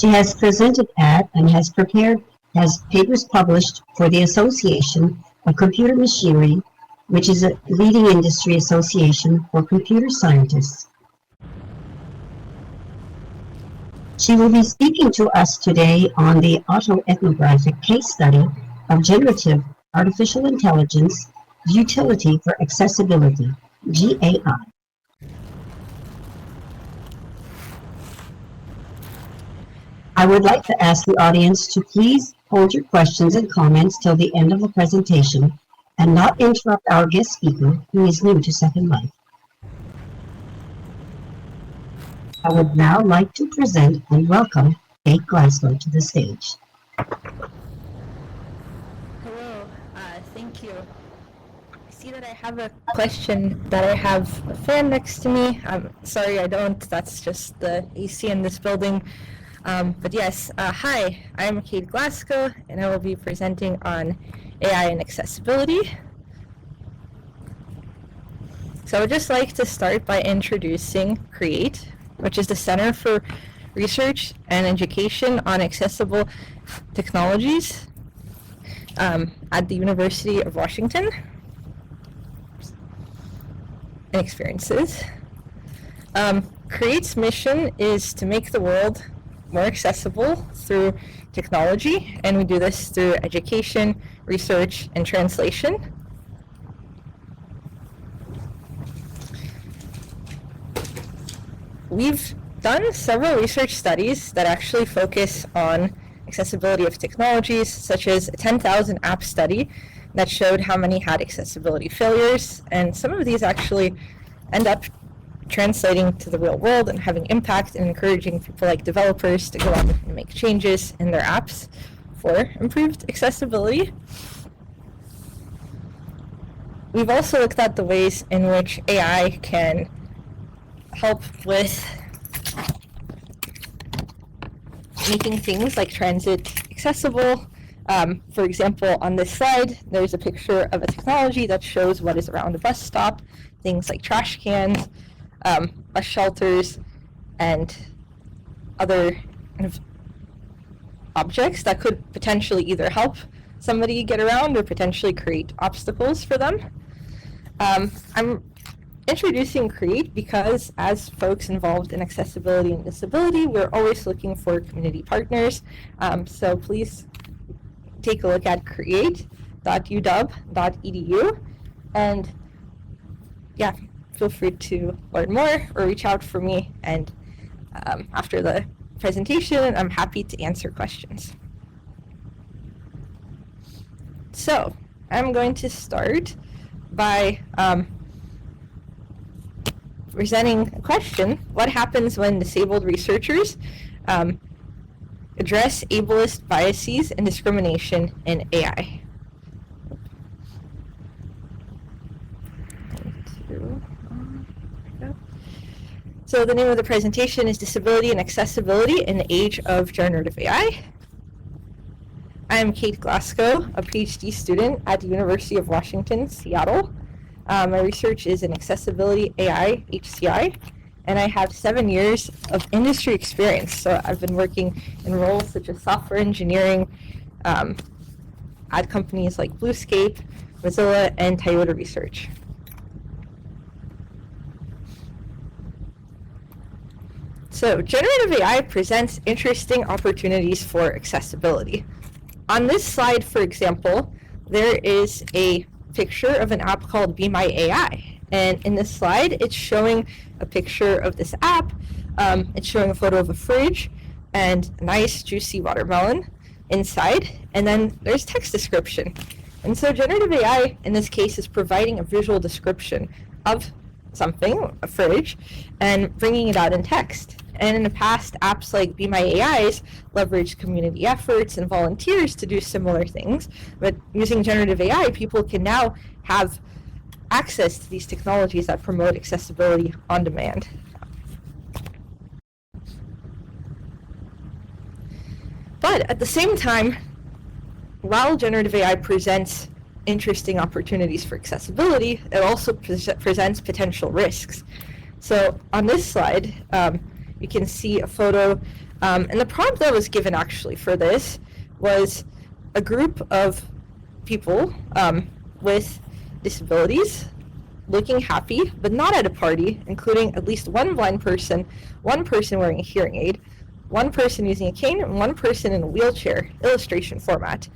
She has presented at and has papers published for the Association of Computer Machinery, which is a leading industry association for computer scientists. She will be speaking to us today on the Autoethnographic case study of Generative Artificial Intelligence Utility for Accessibility, GAI. I would like to ask the audience to please hold your questions and comments till the end of the presentation and not interrupt our guest speaker, who is new to Second Life. I would now like to present and welcome Kate Glazko to the stage. Hello, thank you. I see that I have a question that I have a fan next to me. I'm sorry I don't, that's just the AC in this building. But yes, hi, I'm Kate Glazko, and I will be presenting on AI and accessibility. So I would just like to start by introducing CREATE, which is the Center for Research and Education on Accessible Technologies at the University of Washington and Experiences. CREATE's mission is to make the world more accessible through technology, and we do this through education, research, and translation. We've done several research studies that actually focus on accessibility of technologies, such as a 10,000 app study that showed how many had accessibility failures, and some of these actually end up translating to the real world and having impact and encouraging people like developers to go out and make changes in their apps for improved accessibility. We've also looked at the ways in which AI can help with making things like transit accessible. For example, on this slide, there's a picture of a technology that shows what is around a bus stop, things like trash cans, bus shelters, and other kind of objects that could potentially either help somebody get around or potentially create obstacles for them. I'm introducing CREATE because as folks involved in accessibility and disability, we're always looking for community partners. So please take a look at create.uw.edu, and yeah, feel free to learn more or reach out for me, and after the presentation, I'm happy to answer questions. So I'm going to start by presenting a question: what happens when disabled researchers address ableist biases and discrimination in AI? So the name of the presentation is Disability and Accessibility in the Age of Generative AI. I'm Kate Glazko, a PhD student at the University of Washington, Seattle. My research is in accessibility AI, HCI, and I have 7 years of industry experience. So I've been working in roles such as software engineering at companies like Bluescape, Mozilla, and Toyota Research. So generative AI presents interesting opportunities for accessibility. On this slide, for example, there is a picture of an app called Be My AI. And in this slide, it's showing a picture of this app. It's showing a photo of a fridge and a nice juicy watermelon inside. And then there's text description. And so generative AI, in this case, is providing a visual description of something, a fridge, and bringing it out in text. And in the past, apps like Be My AIs leverage community efforts and volunteers to do similar things. But using generative AI, people can now have access to these technologies that promote accessibility on demand. But at the same time, while generative AI presents interesting opportunities for accessibility, it also presents potential risks. So on this slide, you can see a photo, and the prompt that was given actually for this was a group of people with disabilities looking happy, but not at a party, including at least one blind person, one person wearing a hearing aid, one person using a cane, and one person in a wheelchair, illustration format.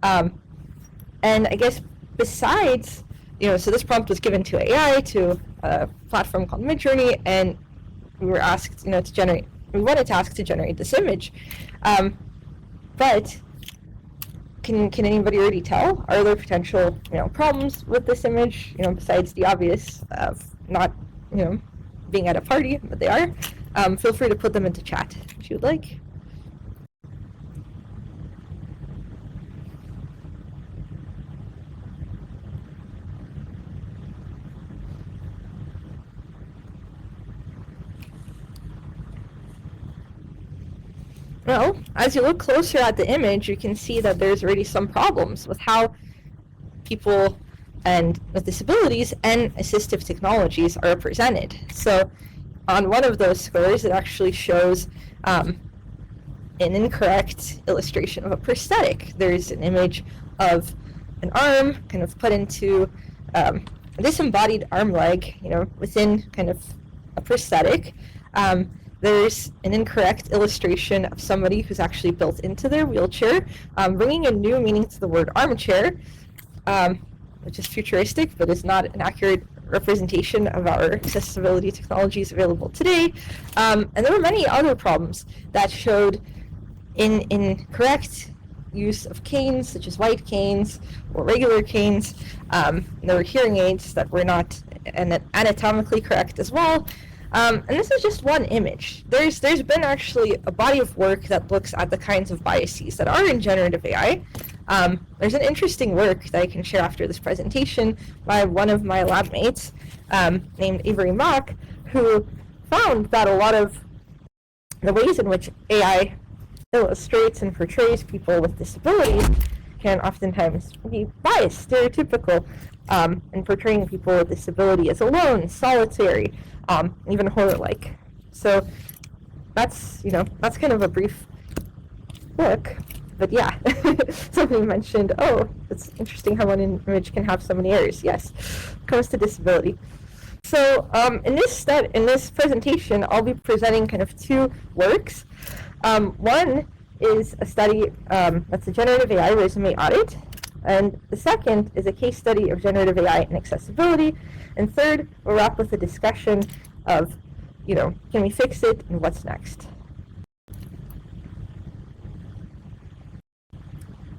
And I guess besides, so this prompt was given to AI, to a platform called Midjourney, and we were asked, we wanted to ask to generate this image. But can anybody already tell? Are there potential, problems with this image, besides the obvious of not, being at a party, but they are? Feel free to put them into chat if you would like. Well, as you look closer at the image, you can see that there's already some problems with how people with disabilities and assistive technologies are represented. So on one of those scores, it actually shows an incorrect illustration of a prosthetic. There's an image of an arm kind of put into a disembodied arm leg, within kind of a prosthetic. There's an incorrect illustration of somebody who's actually built into their wheelchair, bringing a new meaning to the word armchair, which is futuristic, but is not an accurate representation of our accessibility technologies available today. And there were many other problems that showed incorrect use of canes, such as white canes or regular canes. There were hearing aids that were not anatomically correct as well. And this is just one image. There's been actually a body of work that looks at the kinds of biases that are in generative AI. There's an interesting work that I can share after this presentation by one of my lab mates named Avery Mock, who found that a lot of the ways in which AI illustrates and portrays people with disabilities can oftentimes be biased, stereotypical, in portraying people with disability as alone, solitary, even horror-like. So that's kind of a brief look. But yeah, somebody mentioned, oh, it's interesting how one image can have so many errors. Yes, it comes to disability. So in this presentation, I'll be presenting kind of two works. One is a study that's a generative AI resume audit, and the second is a case study of generative AI and accessibility. And third, we'll wrap with a discussion of, can we fix it and what's next?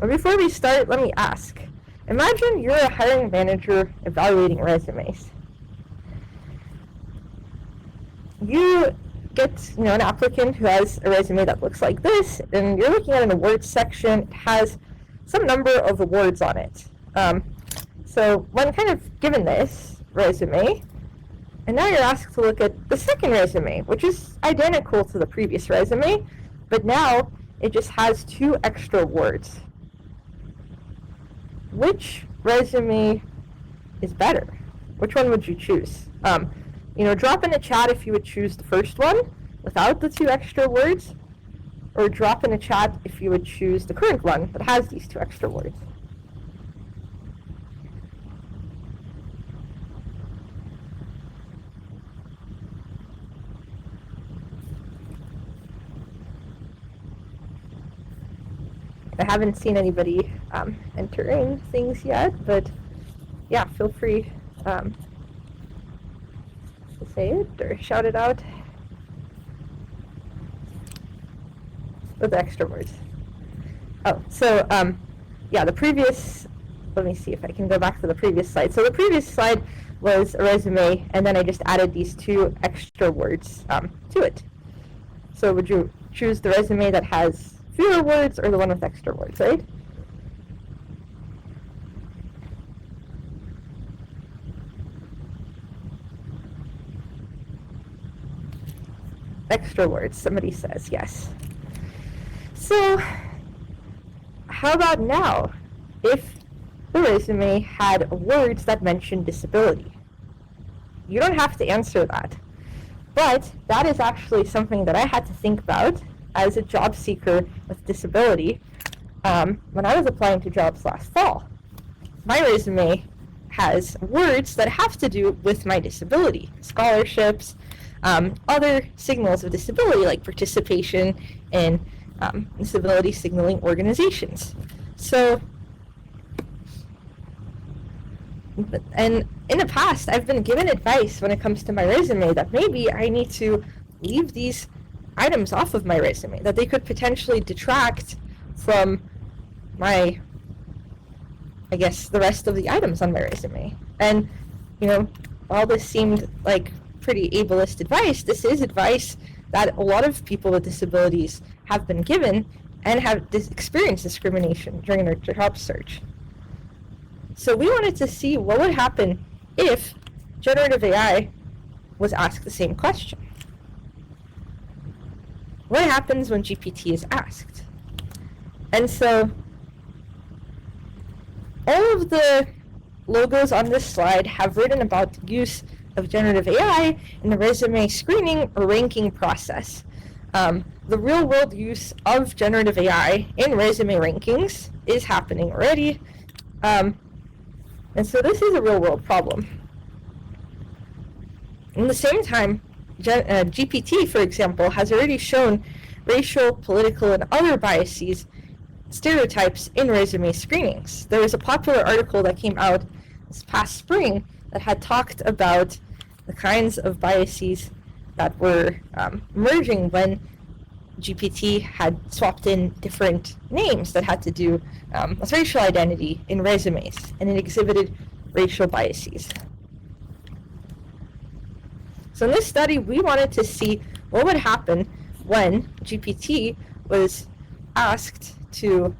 But before we start, let me ask. Imagine you're a hiring manager evaluating resumes. You get an applicant who has a resume that looks like this, and you're looking at an awards section. It has some number of awards on it. So when kind of given this resume, and now you're asked to look at the second resume, which is identical to the previous resume, but now it just has 2 extra awards. Which resume is better? Which one would you choose? Drop in the chat if you would choose the first one without the 2 extra words, or drop in the chat if you would choose the current one that has these 2 extra words. I haven't seen anybody entering things yet, but yeah, feel free to say it or shout it out with the extra words. Oh, so yeah, the previous, let me see if I can go back to the previous slide. So the previous slide was a resume, and then I just added these 2 extra words to it. So would you choose the resume that has fewer words or the one with extra words, right? Extra words, somebody says, yes. So how about now if the resume had words that mention disability? You don't have to answer that. But that is actually something that I had to think about as a job seeker with disability when I was applying to jobs last fall. My resume has words that have to do with my disability, scholarships, other signals of disability like participation in disability signaling organizations. So, and in the past, I've been given advice when it comes to my resume that maybe I need to leave these items off of my resume, that they could potentially detract from my, I guess, the rest of the items on my resume. And, you know, while this seemed like pretty ableist advice, this is advice that a lot of people with disabilities have been given and have experienced discrimination during their job search. So we wanted to see what would happen if generative AI was asked the same question. What happens when GPT is asked? And so all of the logos on this slide have written about the use of generative AI in the resume screening or ranking process. The real-world use of generative AI in resume rankings is happening already. And so this is a real-world problem. At the same time, GPT, for example, has already shown racial, political, and other biases, stereotypes in resume screenings. There was a popular article that came out this past spring that had talked about the kinds of biases that were emerging when GPT had swapped in different names that had to do with racial identity in resumes, and it exhibited racial biases. So in this study, we wanted to see what would happen when GPT was asked to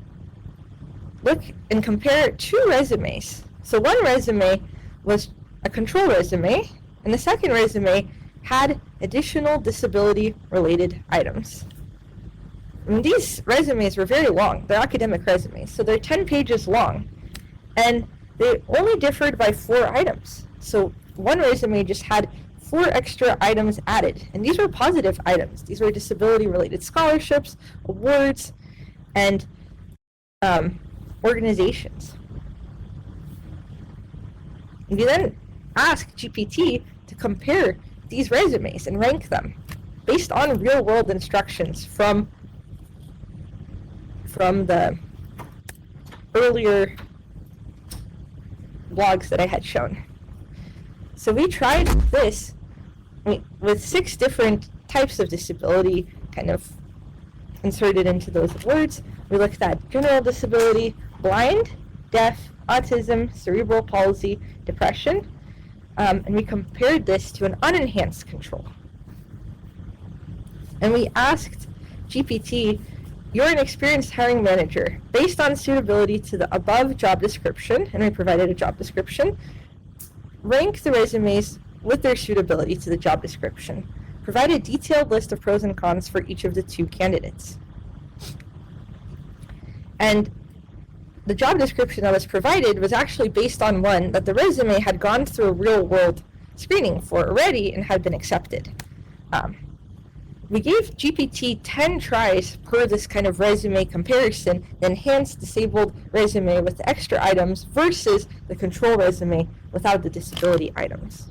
look and compare two resumes. So one resume was a control resume, and the second resume had additional disability-related items. And these resumes were very long. They're academic resumes, so they're 10 pages long, and they only differed by 4 items. So one resume just had 4 extra items added, and these were positive items. These were disability-related scholarships, awards, and organizations. And you then ask GPT to compare these resumes and rank them based on real-world instructions from the earlier blogs that I had shown. So we tried this with 6 different types of disability kind of inserted into those words. We looked at general disability, blind, deaf, autism, cerebral palsy, depression, and we compared this to an unenhanced control. And we asked GPT, you're an experienced hiring manager. Based on suitability to the above job description, and we provided a job description, rank the resumes with their suitability to the job description. Provide a detailed list of pros and cons for each of the 2 candidates. And the job description that was provided was actually based on one that the resume had gone through a real-world screening for already and had been accepted. We gave GPT 10 tries per this kind of resume comparison, the enhanced disabled resume with the extra items versus the control resume without the disability items.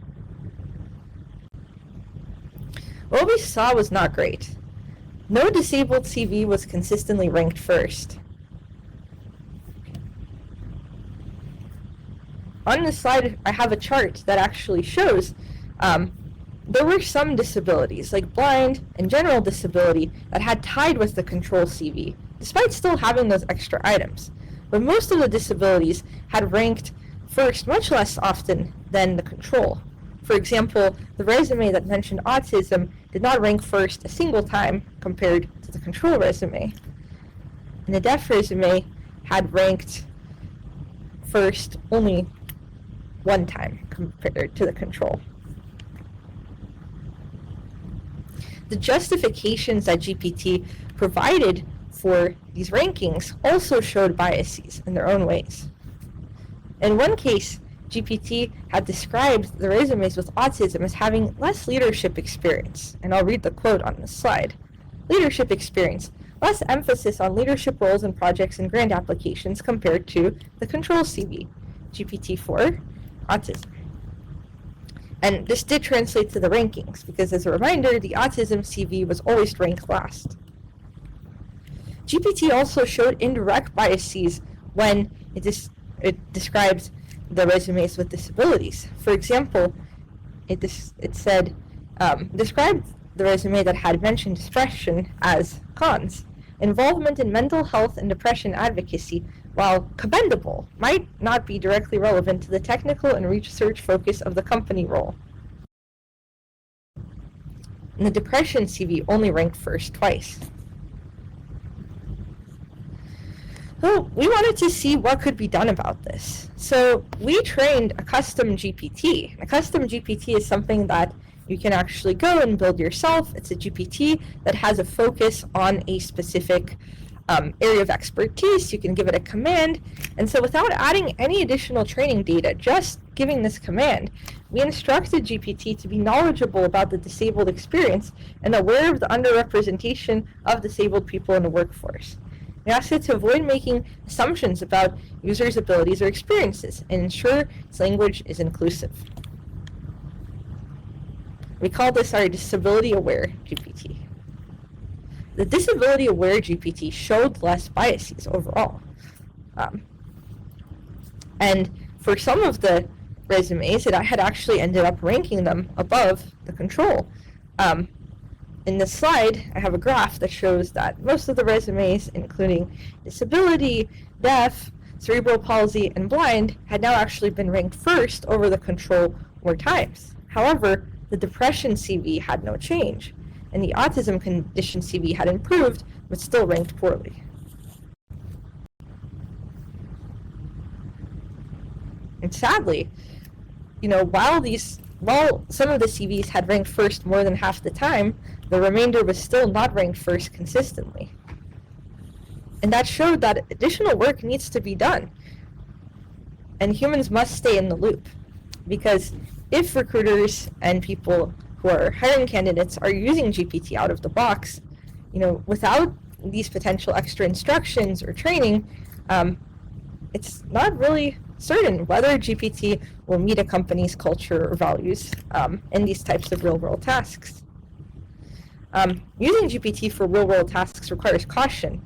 What we saw was not great. No disabled CV was consistently ranked first. On this slide, I have a chart that actually shows there were some disabilities, like blind and general disability, that had tied with the control CV, despite still having those extra items. But most of the disabilities had ranked first much less often than the control. For example, the resume that mentioned autism did not rank first a single time compared to the control resume. And the deaf resume had ranked first only one time compared to the control. The justifications that GPT provided for these rankings also showed biases in their own ways. In one case, GPT had described the resumes with autism as having less leadership experience. And I'll read the quote on this slide. Leadership experience, less emphasis on leadership roles and projects and grant applications compared to the control CV, GPT-4, autism. And this did translate to the rankings, because as a reminder, the autism CV was always ranked last. GPT also showed indirect biases when it describes the resumes with disabilities. For example, it said, described the resume that had mentioned depression as cons. Involvement in mental health and depression advocacy, while commendable, might not be directly relevant to the technical and research focus of the company role. And the depression CV only ranked first twice. So we wanted to see what could be done about this. So we trained a custom GPT. A custom GPT is something that you can actually go and build yourself. It's a GPT that has a focus on a specific area of expertise. You can give it a command. And so without adding any additional training data, just giving this command, we instructed GPT to be knowledgeable about the disabled experience and aware of the underrepresentation of disabled people in the workforce. We asked it to avoid making assumptions about users' abilities or experiences and ensure its language is inclusive. We call this our disability-aware GPT. The disability-aware GPT showed less biases overall. And for some of the resumes, it had actually ended up ranking them above the control. In this slide, I have a graph that shows that most of the resumes, including disability, deaf, cerebral palsy, and blind, had now actually been ranked first over the control more times. However, the depression CV had no change, and the autism condition CV had improved, but still ranked poorly. And sadly, while some of the CVs had ranked first more than half the time, the remainder was still not ranked first consistently. And that showed that additional work needs to be done. And humans must stay in the loop. Because if recruiters and people who are hiring candidates are using GPT out of the box, without these potential extra instructions or training, it's not really certain whether GPT will meet a company's culture or values in these types of real-world tasks. Using GPT for real-world tasks requires caution.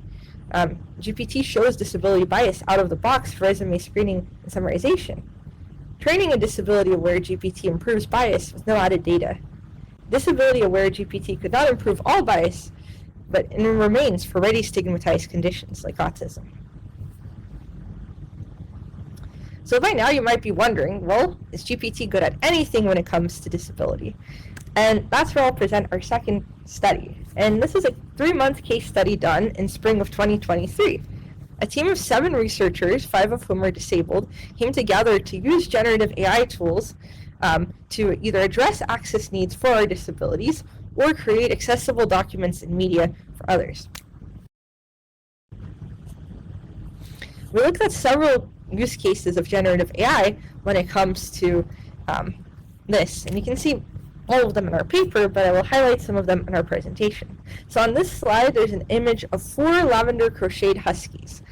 GPT shows disability bias out of the box for resume screening and summarization. Training a disability-aware GPT improves bias with no added data. Disability-aware GPT could not improve all bias, but it remains for already stigmatized conditions like autism. So by now you might be wondering, well, is GPT good at anything when it comes to disability? And that's where I'll present our second study. And this is a 3-month case study done in spring of 2023. A team of 7 researchers, 5 of whom are disabled, came together to use generative AI tools to either address access needs for our disabilities or create accessible documents and media for others. We looked at several use cases of generative AI when it comes to this, and you can see all of them in our paper, but I will highlight some of them in our presentation. So on this slide, there's an image of 4 lavender crocheted huskies.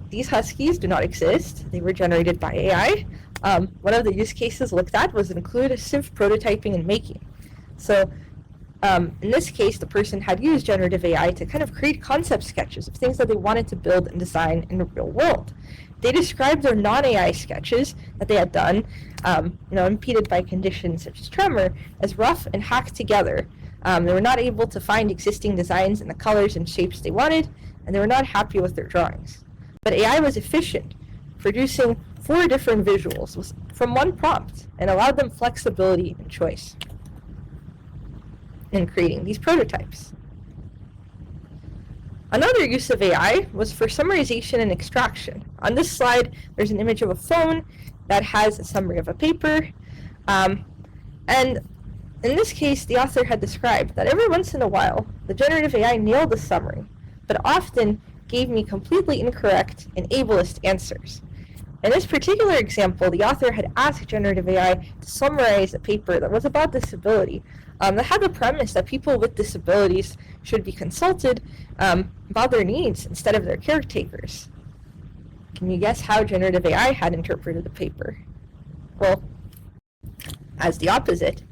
These huskies do not exist. They were generated by AI. One of the use cases looked at was inclusive prototyping and making. So in this case, the person had used generative AI to kind of create concept sketches of things that they wanted to build and design in the real world. They described their non-AI sketches that they had done, impeded by conditions such as tremor, as rough and hacked together. They were not able to find existing designs in the colors and shapes they wanted, and they were not happy with their drawings. But AI was efficient, producing 4 different visuals from one prompt, and allowed them flexibility and choice in creating these prototypes. Another use of AI was for summarization and extraction. On this slide, there's an image of a phone that has a summary of a paper. And in this case, the author had described that every once in a while, the generative AI nailed the summary, but often gave me completely incorrect and ableist answers. In this particular example, the author had asked generative AI to summarize a paper that was about disability, that had the premise that people with disabilities should be consulted about their needs instead of their caretakers. Can you guess how generative AI had interpreted the paper? Well, as the opposite.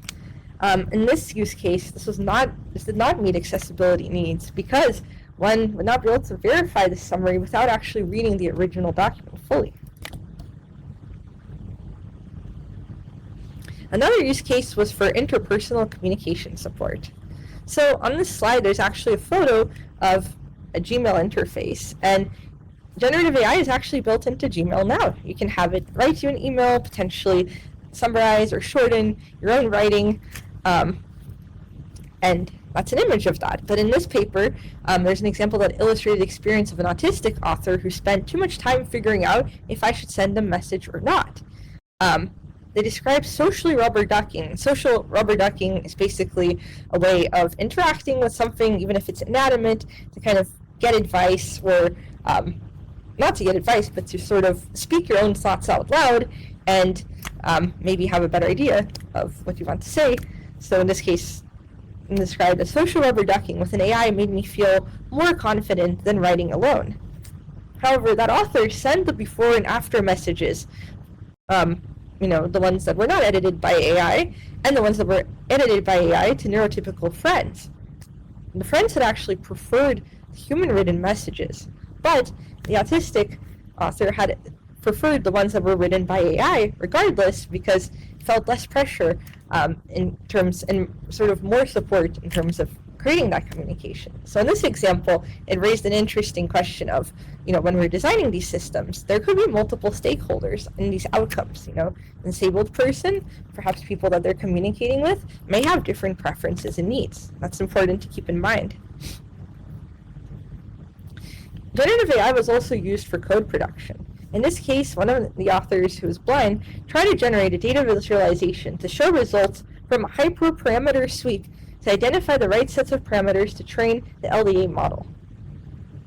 In this use case, this did not meet accessibility needs because one would not be able to verify the summary without actually reading the original document fully. Another use case was for interpersonal communication support. So on this slide, there's actually a photo of a Gmail interface, and generative AI is actually built into Gmail now. You can have it write you an email, potentially summarize or shorten your own writing, and that's an image of that. But in this paper, there's an example that illustrated the experience of an autistic author who spent too much time figuring out if I should send a message or not. They describe socially rubber ducking. Social rubber ducking is basically a way of interacting with something, even if it's inanimate, to kind of get advice, or not to get advice, but to sort of speak your own thoughts out loud and maybe have a better idea of what you want to say. So in this case, described as social rubber ducking with an AI made me feel more confident than writing alone. However, that author sent the before and after messages, the ones that were not edited by AI and the ones that were edited by AI, to neurotypical friends. And the friends had actually preferred human written messages, but the autistic author had preferred the ones that were written by AI regardless, because it felt less pressure and sort of more support in terms of creating that communication. So in this example, it raised an interesting question of, when we're designing these systems, there could be multiple stakeholders in these outcomes. A disabled person, perhaps people that they're communicating with, may have different preferences and needs. That's important to keep in mind. Generative AI was also used for code production. In this case, one of the authors, who was blind, tried to generate a data visualization to show results from a hyperparameter sweep to identify the right sets of parameters to train the LDA model.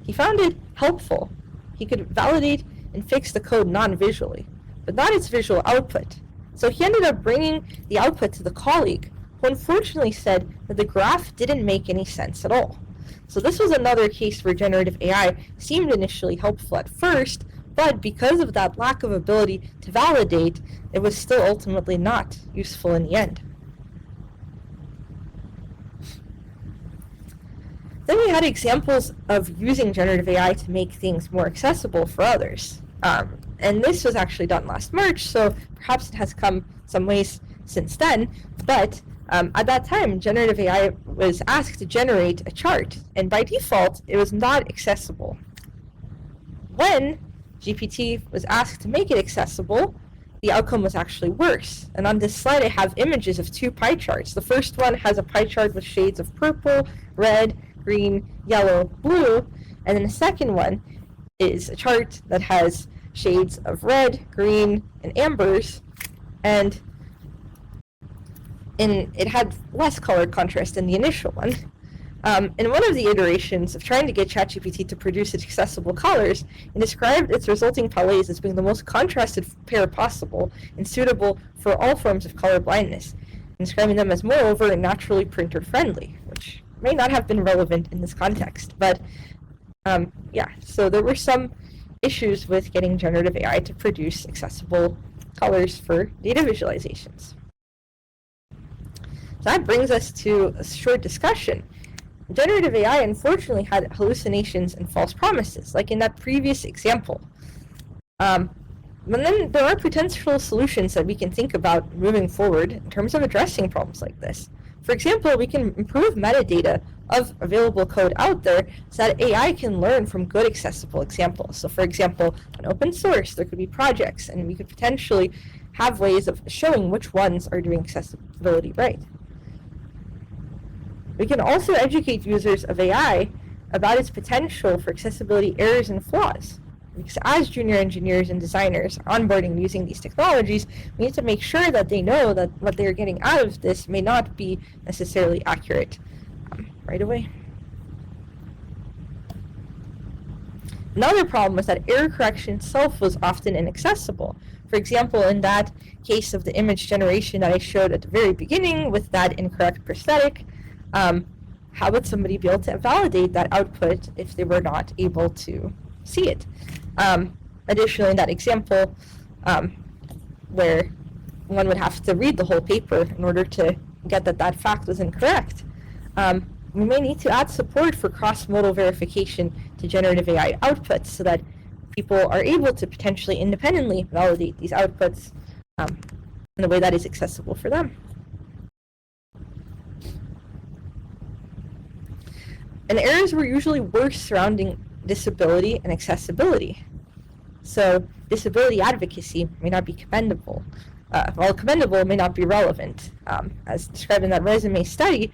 He found it helpful. He could validate and fix the code non-visually, but not its visual output. So he ended up bringing the output to the colleague, who unfortunately said that the graph didn't make any sense at all. So this was another case where generative AI seemed initially helpful at first, but because of that lack of ability to validate, it was still ultimately not useful in the end. Then we had examples of using generative AI to make things more accessible for others. And this was actually done last March, so perhaps it has come some ways since then, but at that time, generative AI was asked to generate a chart, and by default, it was not accessible. When GPT was asked to make it accessible, the outcome was actually worse. And on this slide, I have images of two pie charts. The first one has a pie chart with shades of purple, red, green, yellow, blue, and then the second one is a chart that has shades of red, green, and ambers, and it had less color contrast than the initial one. In one of the iterations of trying to get ChatGPT to produce its accessible colors, it described its resulting palettes as being the most contrasted pair possible and suitable for all forms of color blindness, and describing them as moreover naturally printer friendly, which may not have been relevant in this context. But so there were some issues with getting generative AI to produce accessible colors for data visualizations. So that brings us to a short discussion. Generative AI unfortunately had hallucinations and false promises, like in that previous example. But then there are potential solutions that we can think about moving forward in terms of addressing problems like this. For example, we can improve metadata of available code out there so that AI can learn from good accessible examples. So for example, on open source, there could be projects, and we could potentially have ways of showing which ones are doing accessibility right. We can also educate users of AI about its potential for accessibility errors and flaws. Because as junior engineers and designers are onboarding using these technologies, we need to make sure that they know that what they're getting out of this may not be necessarily accurate right away. Another problem was that error correction itself was often inaccessible. For example, in that case of the image generation that I showed at the very beginning with that incorrect prosthetic, how would somebody be able to validate that output if they were not able to see it? Additionally, in that example, where one would have to read the whole paper in order to get that fact was incorrect, we may need to add support for cross-modal verification to generative AI outputs so that people are able to potentially independently validate these outputs in a way that is accessible for them. And errors were usually worse surrounding disability and accessibility. So disability advocacy may not be commendable, while commendable may not be relevant. As described in that resume study,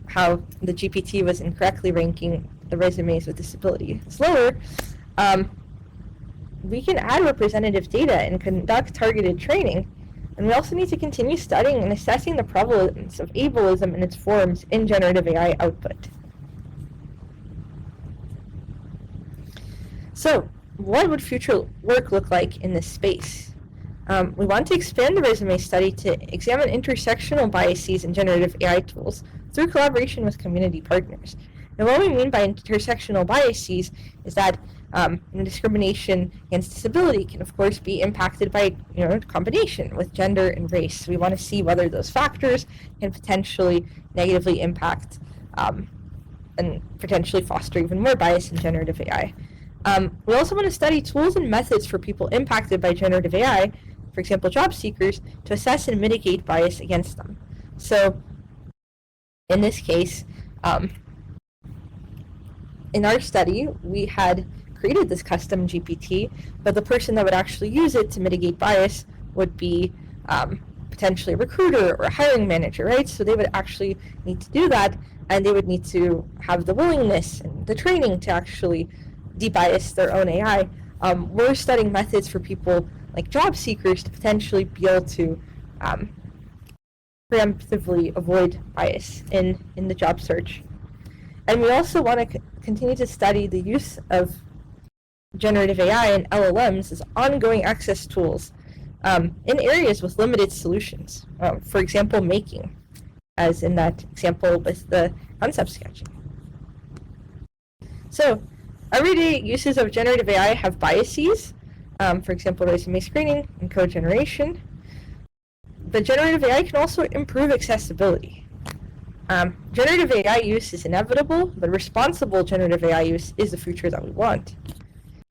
how the GPT was incorrectly ranking the resumes with disabilities lower, we can add representative data and conduct targeted training. And we also need to continue studying and assessing the prevalence of ableism and its forms in generative AI output. So, what would future work look like in this space? We want to expand the resume study to examine intersectional biases in generative AI tools through collaboration with community partners. And what we mean by intersectional biases is that discrimination against disability can, of course, be impacted by combination with gender and race. We want to see whether those factors can potentially negatively impact and potentially foster even more bias in generative AI. We also want to study tools and methods for people impacted by generative AI, for example, job seekers, to assess and mitigate bias against them. So, in this case, in our study, we had created this custom GPT, but the person that would actually use it to mitigate bias would be potentially a recruiter or a hiring manager, right? So they would actually need to do that, and they would need to have the willingness and the training to actually debias their own AI. We're studying methods for people like job seekers to potentially be able to preemptively avoid bias in the job search. And we also want to continue to study the use of generative AI and LLMs as ongoing access tools in areas with limited solutions. For example, making, as in that example with the concept sketching. So, everyday uses of generative AI have biases, for example, resume screening and code generation. But generative AI can also improve accessibility. Generative AI use is inevitable, but responsible generative AI use is the future that we want.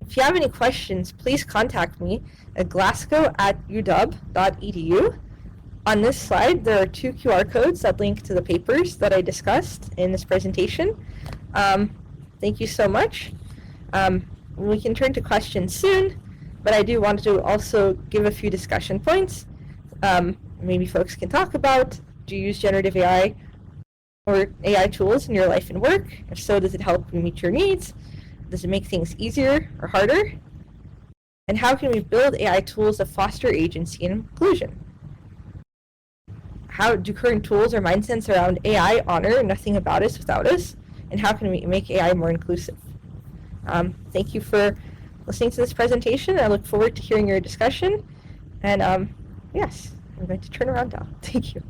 If you have any questions, please contact me at glazko@uw.edu. On this slide, there are 2 QR codes that link to the papers that I discussed in this presentation. Thank you so much. We can turn to questions soon, but I do want to also give a few discussion points. Maybe folks can talk about, do you use generative AI or AI tools in your life and work? If so, does it help you meet your needs? Does it make things easier or harder? And how can we build AI tools that foster agency and inclusion? How do current tools or mindsets around AI honor nothing about us without us? And how can we make AI more inclusive? Thank you for listening to this presentation. I look forward to hearing your discussion. And yes, I'm going to turn around now. Thank you.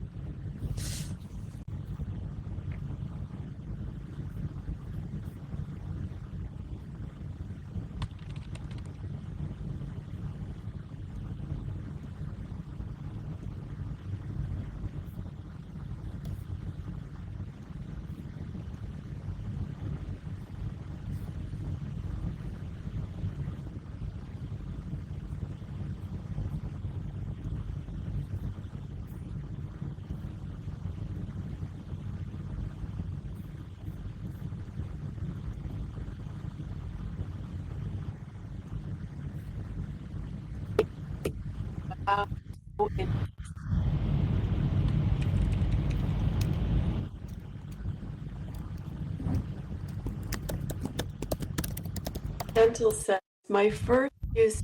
Dental sense, my first use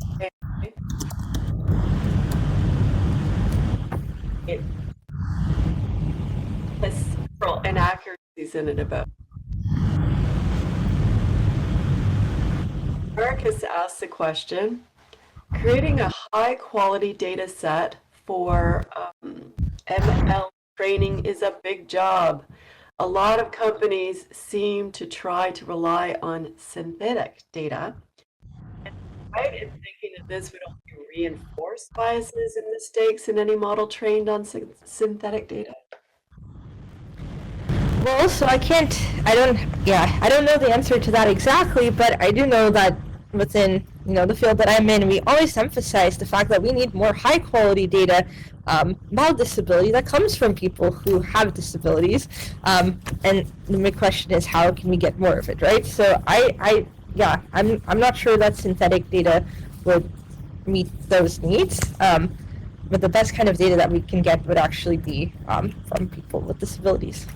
it has several inaccuracies in it about Eric has asked the question, creating a high quality data set for ML training is a big job. A lot of companies seem to try to rely on synthetic data. Right in thinking that this would only reinforce biases and mistakes in any model trained on synthetic data. Well, so I don't know the answer to that exactly, but I do know that within, the field that I'm in, we always emphasize the fact that we need more high quality data about disability that comes from people who have disabilities. And the big question is, how can we get more of it, right? So I'm not sure that synthetic data would meet those needs. But the best kind of data that we can get would actually be from people with disabilities.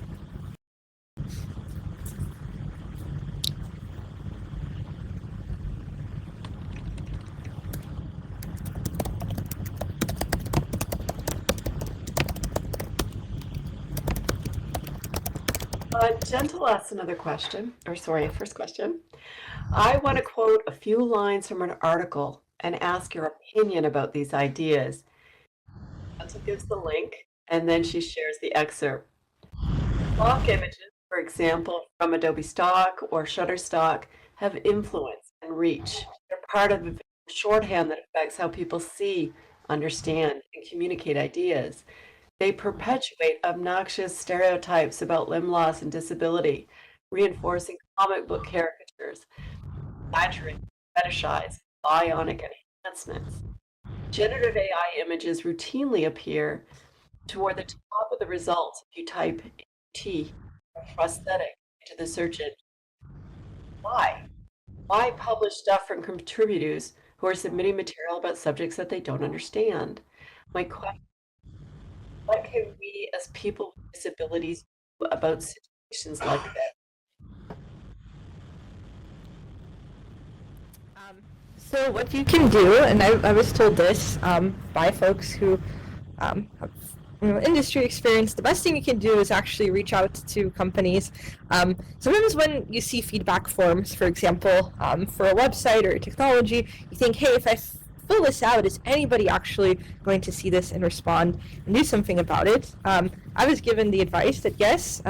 Gentle asks another question, first question. I want to quote a few lines from an article and ask your opinion about these ideas. Gentle gives the link, and then she shares the excerpt. Stock images, for example, from Adobe Stock or Shutterstock, have influence and reach. They're part of a shorthand that affects how people see, understand, and communicate ideas. They perpetuate obnoxious stereotypes about limb loss and disability, reinforcing comic book caricatures, exaggerate, fetishize, bionic enhancements. Generative AI images routinely appear toward the top of the results if you type T or prosthetic into the search engine. Why? Why publish stuff from contributors who are submitting material about subjects that they don't understand? My question: what can we as people with disabilities do about situations like that? So what you can do, and I was told this by folks who have industry experience, the best thing you can do is actually reach out to companies. Sometimes when you see feedback forms, for example, for a website or a technology, you think, hey, if I fill this out, is anybody actually going to see this and respond and do something about it? I was given the advice that yes,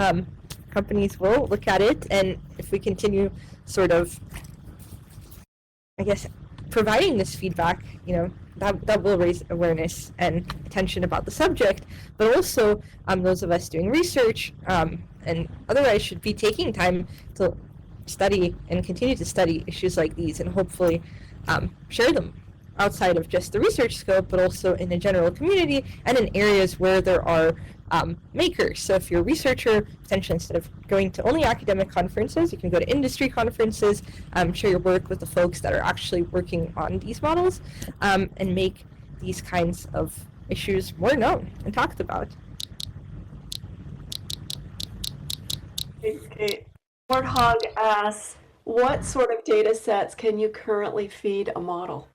companies will look at it, and if we continue sort of, I guess, providing this feedback, that will raise awareness and attention about the subject, but also those of us doing research and otherwise should be taking time to study and continue to study issues like these and hopefully share them outside of just the research scope, but also in the general community and in areas where there are makers. So if you're a researcher, potentially instead of going to only academic conferences, you can go to industry conferences, share your work with the folks that are actually working on these models, and make these kinds of issues more known and talked about. Okay. Warthog asks, what sort of data sets can you currently feed a model?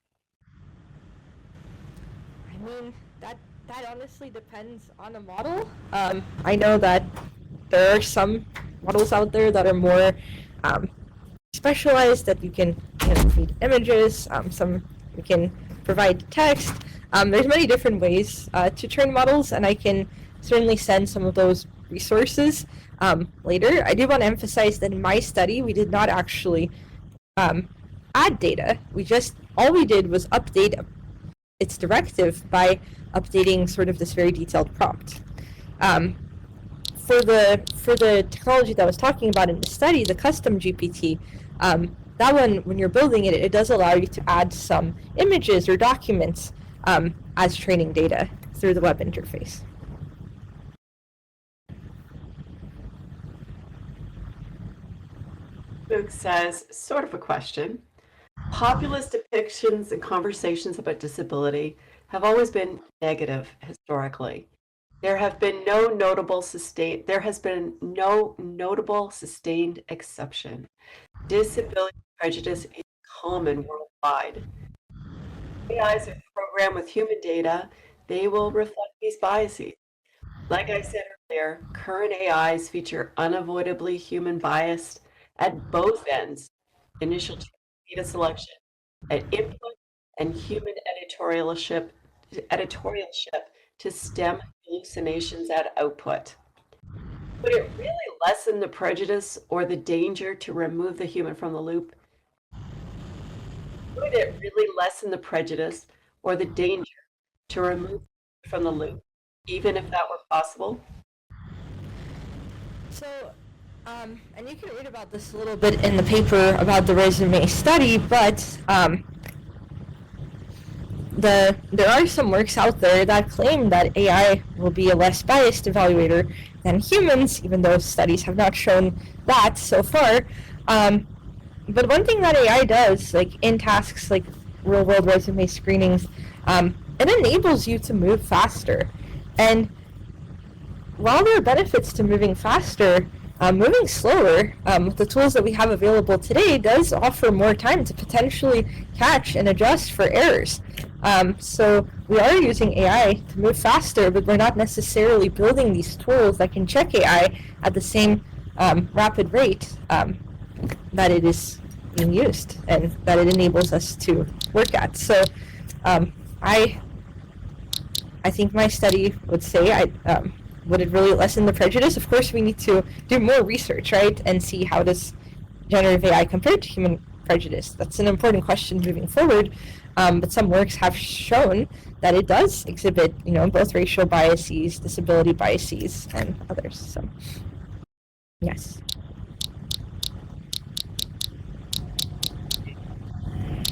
I mean, that honestly depends on a model. I know that there are some models out there that are more specialized, that you can feed images, some you can provide text. There's many different ways to train models, and I can certainly send some of those resources later. I do want to emphasize that in my study, we did not actually add data. All we did was update its directive by updating sort of this very detailed prompt. For the technology that I was talking about in the study, the custom GPT, that one, when you're building it, it does allow you to add some images or documents as training data through the web interface. Luke says, sort of a question. Populist depictions and conversations about disability have always been negative historically. There has been no notable sustained exception. Disability prejudice is common worldwide. AIs are programmed with human data. They will reflect these biases. Like I said earlier, current AIs feature unavoidably human bias at both ends, initial training data selection at input and human editorialship to stem hallucinations at output. Would it really lessen the prejudice or the danger to remove the human from the loop? Would it really lessen the prejudice or the danger to remove from the loop, even if that were possible? So, and you can read about this a little bit in the paper about the resume study, but there are some works out there that claim that AI will be a less biased evaluator than humans, even though studies have not shown that so far. But one thing that AI does, like in tasks like real-world resume screenings, it enables you to move faster. And while there are benefits to moving faster, moving slower with the tools that we have available today does offer more time to potentially catch and adjust for errors. So we are using AI to move faster, but we're not necessarily building these tools that can check AI at the same rapid rate that it is being used and that it enables us to work at. So I think my study would say would it really lessen the prejudice? Of course, we need to do more research, right, and see how does generative AI compare to human prejudice. That's an important question moving forward. But some works have shown that it does exhibit, both racial biases, disability biases, and others. So, yes.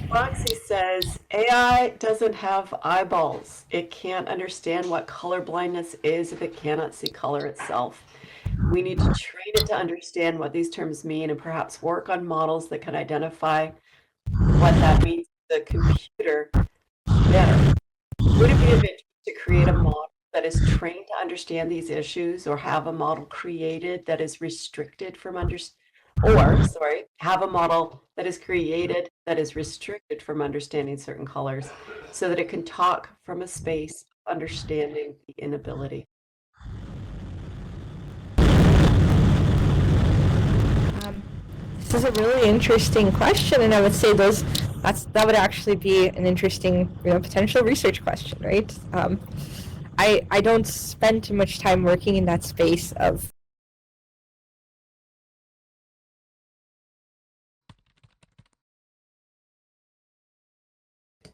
Roxy says, AI doesn't have eyeballs. It can't understand what color blindness is if it cannot see color itself. We need to train it to understand what these terms mean and perhaps work on models that can identify what that means to the computer better. Would it be of interest to create a model that is trained to understand these issues, or have a model created that is restricted from have a model that is created that is restricted from understanding certain colors so that it can talk from a space of understanding the inability? This is a really interesting question, and I would say that would actually be an interesting, potential research question, right? I don't spend too much time working in that space of.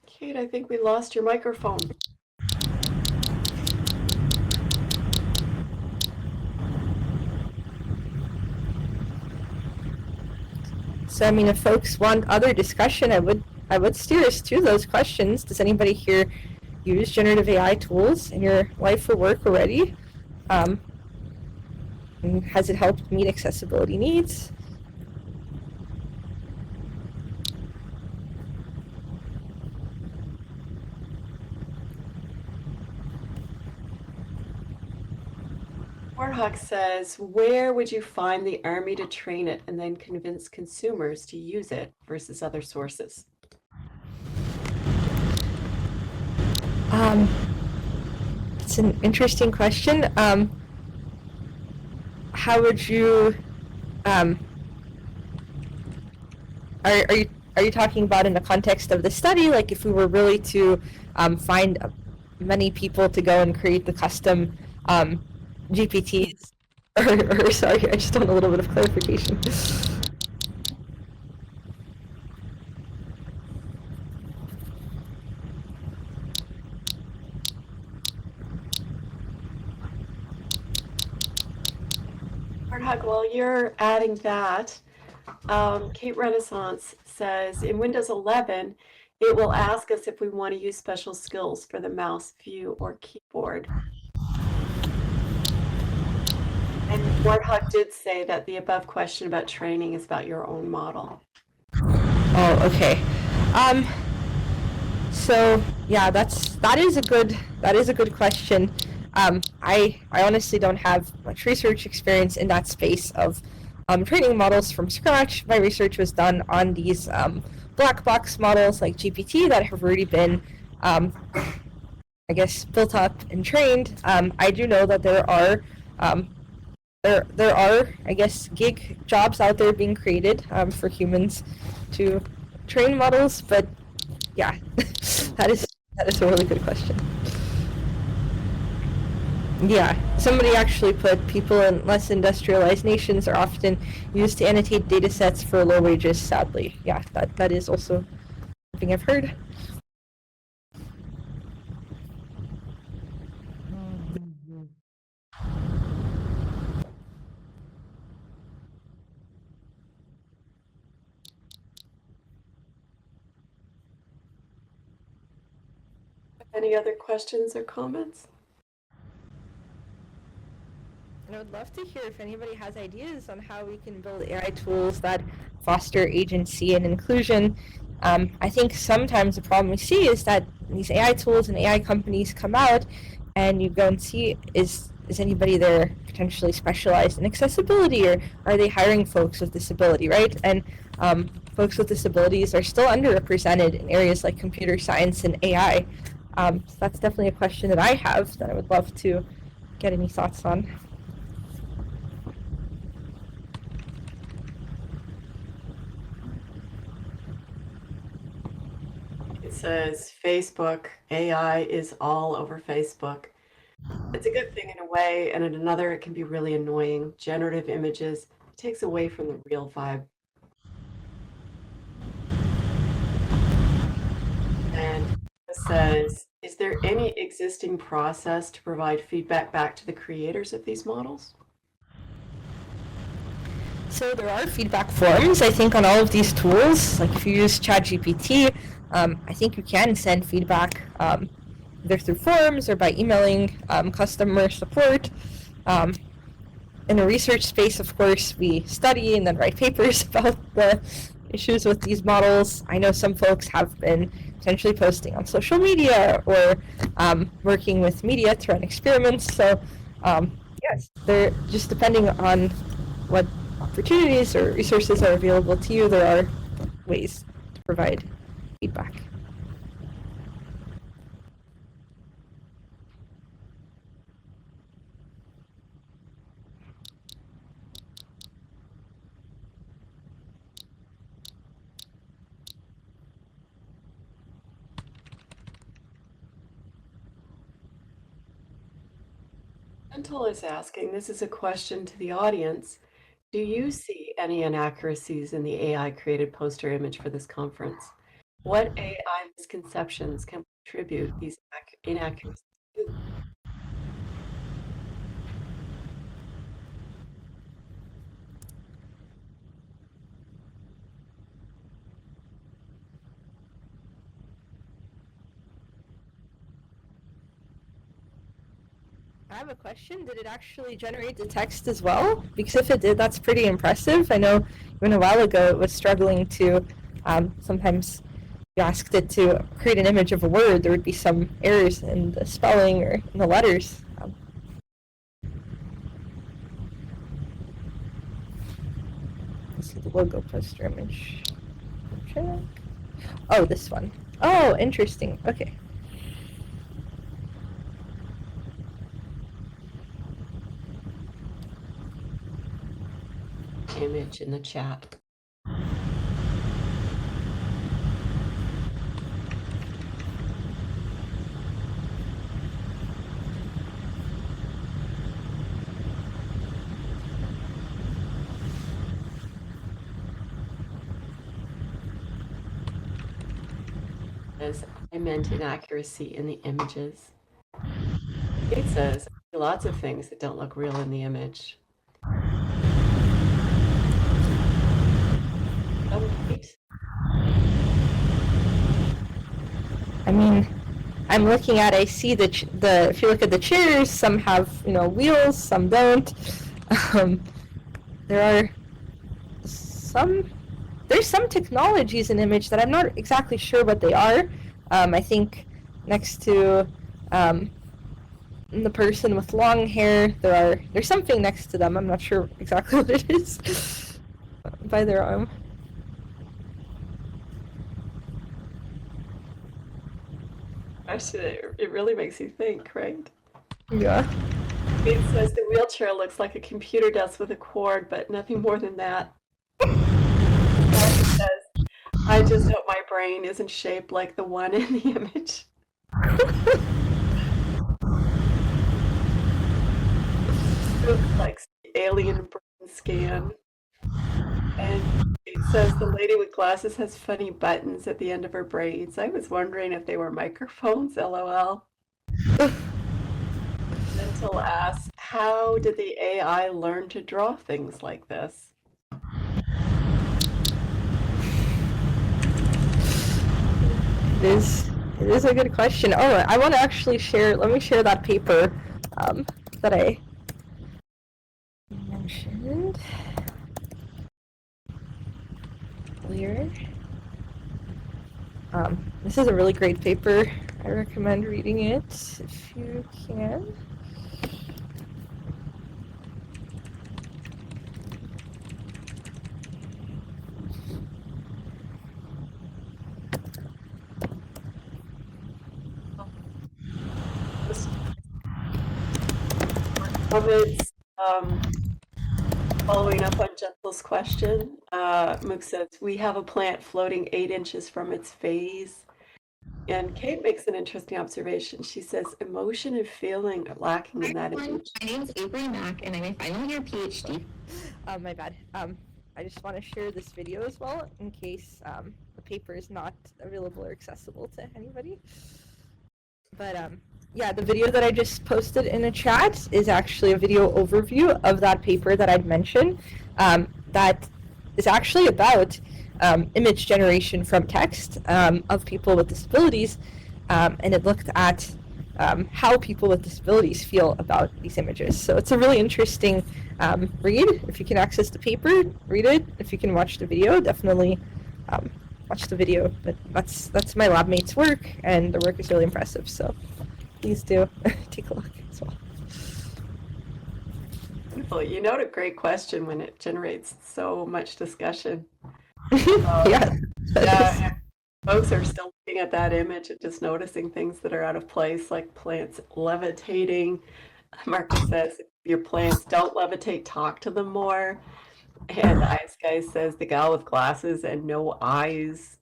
Kate, I think we lost your microphone. So, if folks want other discussion, I would steer us to those questions. Does anybody here use generative AI tools in your life or work already? And has it helped meet accessibility needs? Warhawk says, where would you find the army to train it and then convince consumers to use it versus other sources? It's an interesting question. How would you, are you talking about in the context of the study, like if we were really to find many people to go and create the custom GPTs, or sorry, I just want a little bit of clarification. Warhawk, while you're adding that, Kate Renaissance says, in Windows 11, it will ask us if we want to use special skills for the mouse, view, or keyboard. And Warthog did say that the above question about training is about your own model. Oh, okay. So yeah, that is a good question. I honestly don't have much research experience in that space of training models from scratch. My research was done on these black box models like GPT that have already been, I guess, built up and trained. I do know that there are, I guess, gig jobs out there being created for humans to train models, but yeah, that is a really good question. Yeah, somebody actually put people in less industrialized nations are often used to annotate data sets for low wages, sadly. Yeah, that is also something I've heard. Any other questions or comments? And I would love to hear if anybody has ideas on how we can build AI tools that foster agency and inclusion. I think sometimes the problem we see is that these AI tools and AI companies come out, and you go and see, is anybody there potentially specialized in accessibility, or are they hiring folks with disability, right? And folks with disabilities are still underrepresented in areas like computer science and AI. So that's definitely a question that I have that I would love to get any thoughts on. It says Facebook, AI is all over Facebook. It's a good thing in a way, and in another, it can be really annoying. Generative images takes away from the real vibe. And it says, is there any existing process to provide feedback back to the creators of these models? So there are feedback forms, I think, on all of these tools. Like if you use ChatGPT, I think you can send feedback either through forms or by emailing customer support. In the research space, of course, we study and then write papers about the issues with these models. I know some folks have been potentially posting on social media or working with media to run experiments. So yes, they're just depending on what opportunities or resources are available to you, there are ways to provide feedback. Gentle is asking, this is a question to the audience. Do you see any inaccuracies in the AI-created poster image for this conference? What AI misconceptions can contribute these inaccuracies to? I have a question. Did it actually generate the text as well? Because if it did, that's pretty impressive. I know even a while ago it was struggling to, sometimes you asked it to create an image of a word, there would be some errors in the spelling or in the letters. Let's see the logo poster image. Check. Oh, this one. Oh, interesting. Okay. Image in the chat. As I meant inaccuracy in the images. It says lots of things that don't look real in the image. Oh, wait. I mean, I'm looking at, I see the if you look at the chairs, some have, wheels, some don't. There are there's some technologies in image that I'm not exactly sure what they are. I think next to the person with long hair, there's something next to them. I'm not sure exactly what it is by their arm. Actually, it really makes you think, right? Yeah. It says the wheelchair looks like a computer desk with a cord, but nothing more than that. It says, I just hope my brain isn't shaped like the one in the image. Looks like alien brain scan. And it says the lady with glasses has funny buttons at the end of her braids. I was wondering if they were microphones, lol. Gentle asks, how did the AI learn to draw things like this? It is a good question. Oh, I want to actually share. Let me share that paper that I mentioned earlier. This is a really great paper. I recommend reading it if you can. Comments, following up on Gentle's question, Mook says, we have a plant floating 8 inches from its phase. And Kate makes an interesting observation. She says, emotion and feeling are lacking in that image. My name's Avery Mack, and I'm a final year PhD. My bad. I just want to share this video as well in case the paper is not available or accessible to anybody. But yeah, the video that I just posted in the chat is actually a video overview of that paper that I'd mentioned. That is actually about image generation from text of people with disabilities, and it looked at how people with disabilities feel about these images. So it's a really interesting read. If you can access the paper, read it. If you can watch the video, definitely watch the video. But that's my lab mate's work, and the work is really impressive. So please do take a look as well. Wonderful. You note a great question when it generates so much discussion. Yeah. Yeah, folks are still looking at that image and just noticing things that are out of place, like plants levitating. Marcus says, if your plants don't levitate, talk to them more. And Ice Guy says, the gal with glasses and no eyes.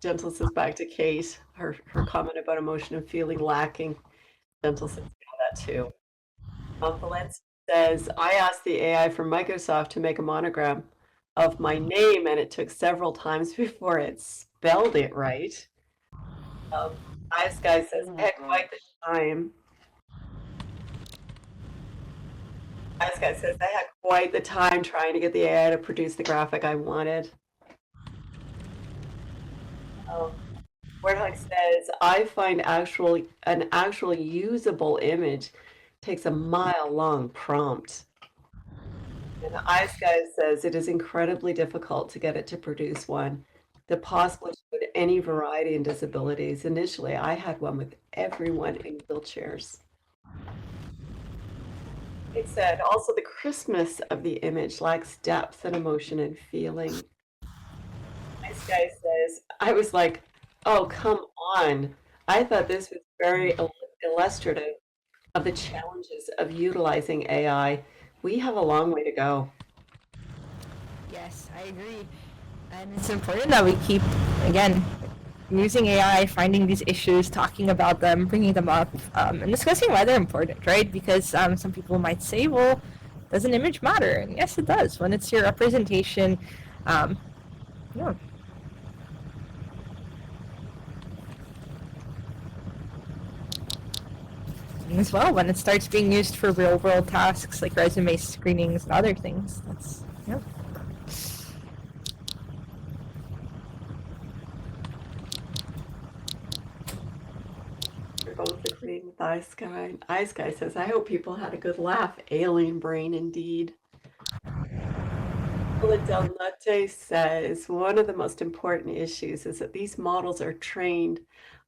Gentle says back to Kate, her comment about emotion and feeling lacking. Gentle says, that too. Valencia says, I asked the AI from Microsoft to make a monogram of my name, and it took several times before it spelled it right. Ice Guy says, I had quite the time. Ice Guy says, I had quite the time trying to get the AI to produce the graphic I wanted. Warthog says, I find an actual usable image takes a mile-long prompt. And Ice Guy says it is incredibly difficult to get it to produce one that possibly showed any variety in disabilities. Initially, I had one with everyone in wheelchairs. It said, also the crispness of the image lacks depth and emotion and feeling. Ice Guy says, I was like, oh, come on. I thought this was very illustrative of the challenges of utilizing AI. We have a long way to go. Yes, I agree. And it's important that we keep, again, using AI, finding these issues, talking about them, bringing them up, and discussing why they're important, right? Because some people might say, well, does an image matter? And yes, it does. When it's your representation, yeah. As well, when it starts being used for real-world tasks like resume screenings and other things, that's, yeah. You're both agreeing with Ice Guy. Ice Guy says, I hope people had a good laugh. Alien brain indeed. Del Nate says, one of the most important issues is that these models are trained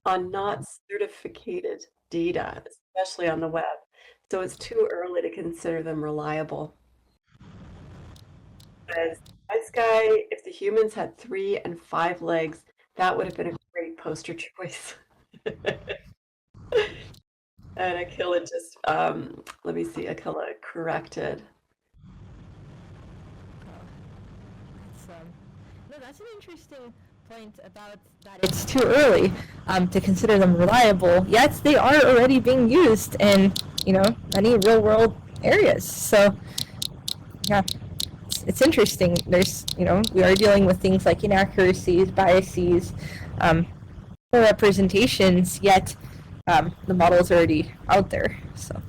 on not certificated data, especially on the web. So it's too early to consider them reliable. Says, Ice Guy, if the humans had 3 and 5 legs, that would have been a great poster choice. And Akila just, let me see, Akila corrected. So, no, that's an interesting point about that it's too early to consider them reliable, yet they are already being used in, many real-world areas. So, yeah, it's interesting. There's, we are dealing with things like inaccuracies, biases, poor representations, yet the model's already out there. So.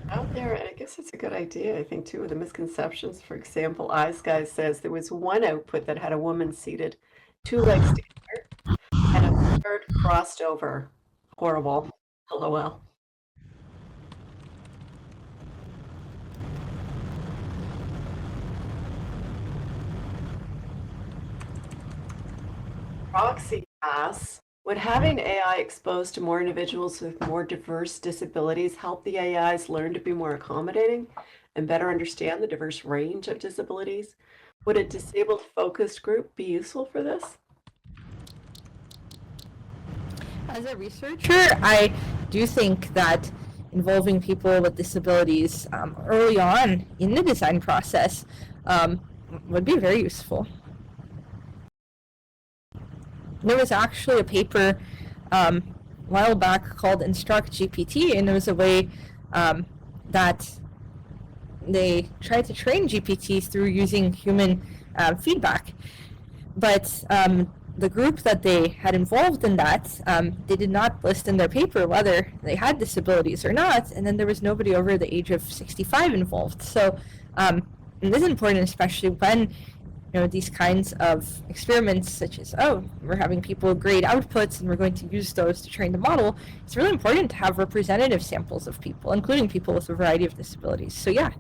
Out there, and I guess it's a good idea, I think, too, with the misconceptions. For example, IDRAC says there was one output that had a woman seated, two legs together, and a third crossed over. Horrible. LOL. Roxy asks, would having AI exposed to more individuals with more diverse disabilities help the AIs learn to be more accommodating and better understand the diverse range of disabilities? Would a disabled focused group be useful for this? As a researcher, I do think that involving people with disabilities early on in the design process would be very useful. There was actually a paper a while back called Instruct GPT, and it was a way that they tried to train GPT through using human feedback. But the group that they had involved in that, they did not list in their paper whether they had disabilities or not, and then there was nobody over the age of 65 involved. So it is important, especially when these kinds of experiments, such as, we're having people grade outputs and we're going to use those to train the model. It's really important to have representative samples of people, including people with a variety of disabilities. So yeah,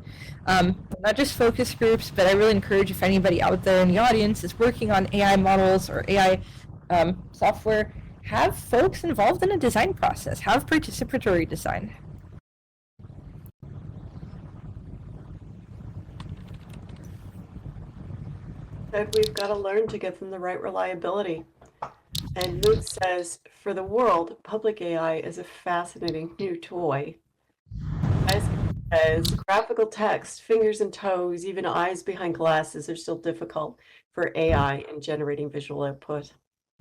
not just focus groups, but I really encourage, if anybody out there in the audience is working on AI models or AI software, have folks involved in a design process, have participatory design. We've got to learn to give them the right reliability. And Luke says, for the world, public AI is a fascinating new toy. As says, graphical text, fingers and toes, even eyes behind glasses are still difficult for AI in generating visual output.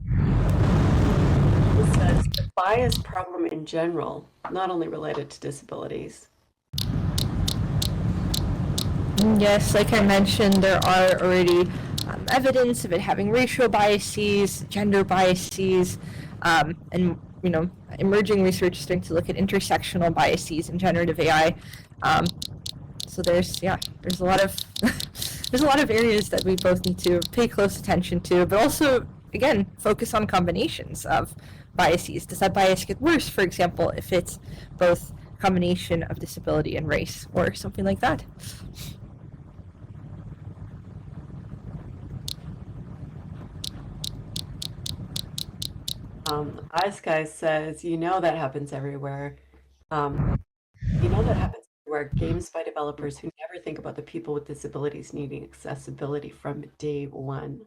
It says, the bias problem in general, not only related to disabilities. Yes, like I mentioned, there are already evidence of it having racial biases, gender biases, and emerging research is starting to look at intersectional biases in generative AI. So there's a lot of there's a lot of areas that we both need to pay close attention to, but also again focus on combinations of biases. Does that bias get worse, for example, if it's both a combination of disability and race, or something like that? Ice Guy says, that happens everywhere. That happens everywhere. Games by developers who never think about the people with disabilities needing accessibility from day one.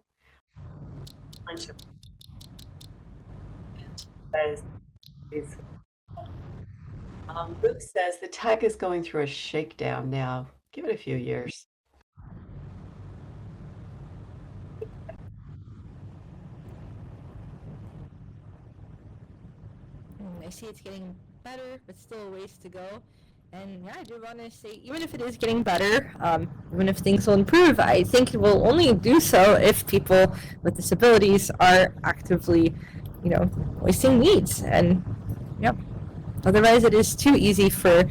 Luke says the tech is going through a shakedown now. Give it a few years. I see it's getting better, but still a ways to go. And yeah, I do want to say, even if it is getting better, even if things will improve, I think it will only do so if people with disabilities are actively, voicing needs. And yep. Otherwise, it is too easy for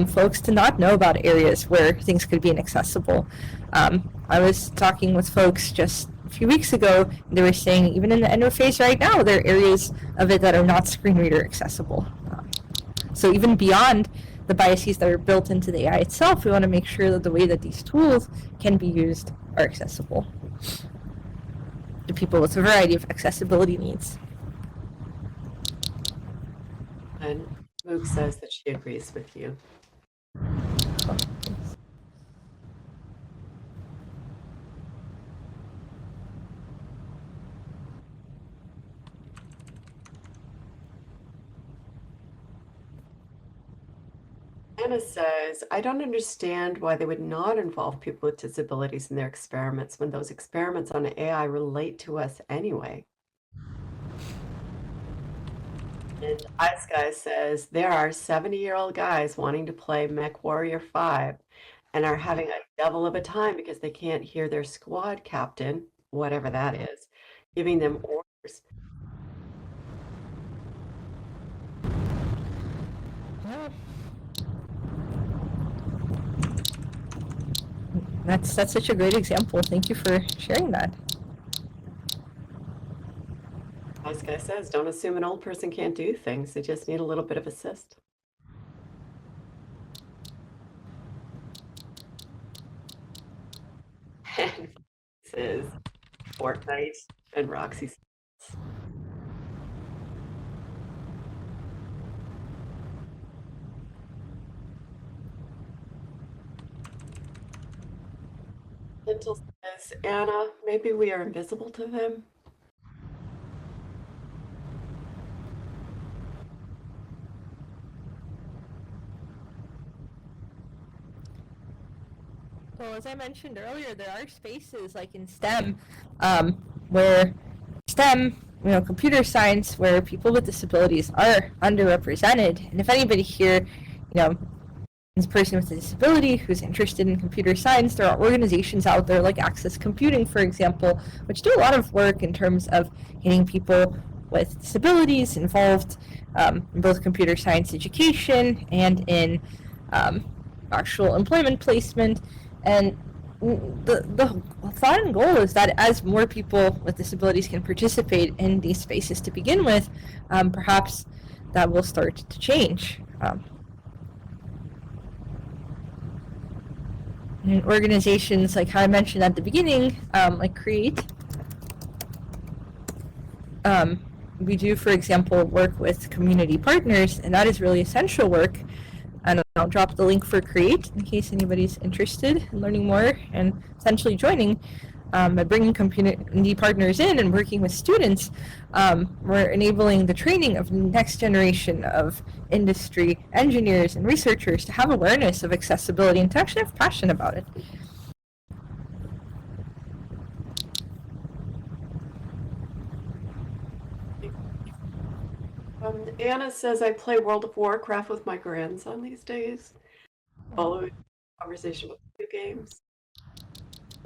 folks to not know about areas where things could be inaccessible. I was talking with folks just a few weeks ago, and they were saying even in the interface right now, there are areas of it that are not screen reader accessible. So even beyond the biases that are built into the AI itself, we want to make sure that the way that these tools can be used are accessible to people with a variety of accessibility needs. And Luke says that she agrees with you. Anna says, I don't understand why they would not involve people with disabilities in their experiments when those experiments on AI relate to us anyway. And Ice Guy says, there are 70-year-old guys wanting to play Mech Warrior 5 and are having a devil of a time because they can't hear their squad captain, whatever that is, giving them orders. That's such a great example. Thank you for sharing that. Ice Guy says, don't assume an old person can't do things. They just need a little bit of assist. And says, Fortnite and Roxy. Lintel says, Anna, maybe we are invisible to them. Well, as I mentioned earlier, there are spaces like in STEM, where STEM, computer science, where people with disabilities are underrepresented. And if anybody here, is a person with a disability who's interested in computer science, there are organizations out there like Access Computing, for example, which do a lot of work in terms of getting people with disabilities involved in both computer science education and in actual employment placement. And the thought and goal is that as more people with disabilities can participate in these spaces to begin with, perhaps that will start to change. And organizations, like how I mentioned at the beginning, like CREATE, we do, for example, work with community partners, and that is really essential work. And I'll drop the link for CREATE in case anybody's interested in learning more and essentially joining. By bringing community partners in and working with students, we're enabling the training of the next generation of industry engineers and researchers to have awareness of accessibility and to actually have passion about it. Anna says, I play World of Warcraft with my grandson these days. Following conversation with video games.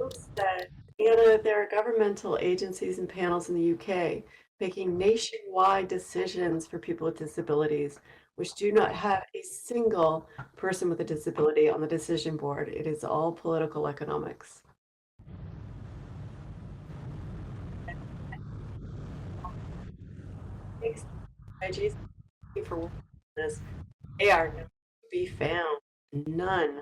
Oops, said, Anna, there are governmental agencies and panels in the UK making nationwide decisions for people with disabilities, which do not have a single person with a disability on the decision board. It is all political economics. Thanks, IGs, for this. They are not to be found. None.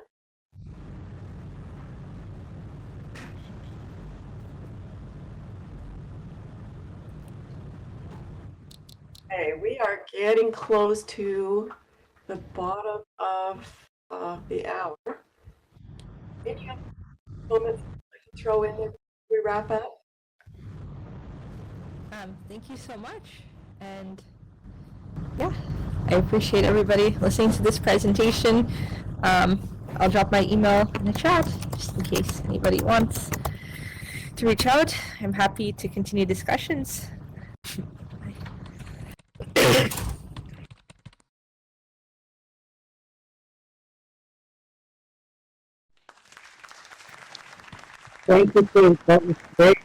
Okay, we are getting close to the bottom of the hour. Any other comments I can throw in there before we wrap up? Thank you so much. And yeah, I appreciate everybody listening to this presentation. I'll drop my email in the chat just in case anybody wants to reach out. I'm happy to continue discussions. Thank you, Dave. That was great.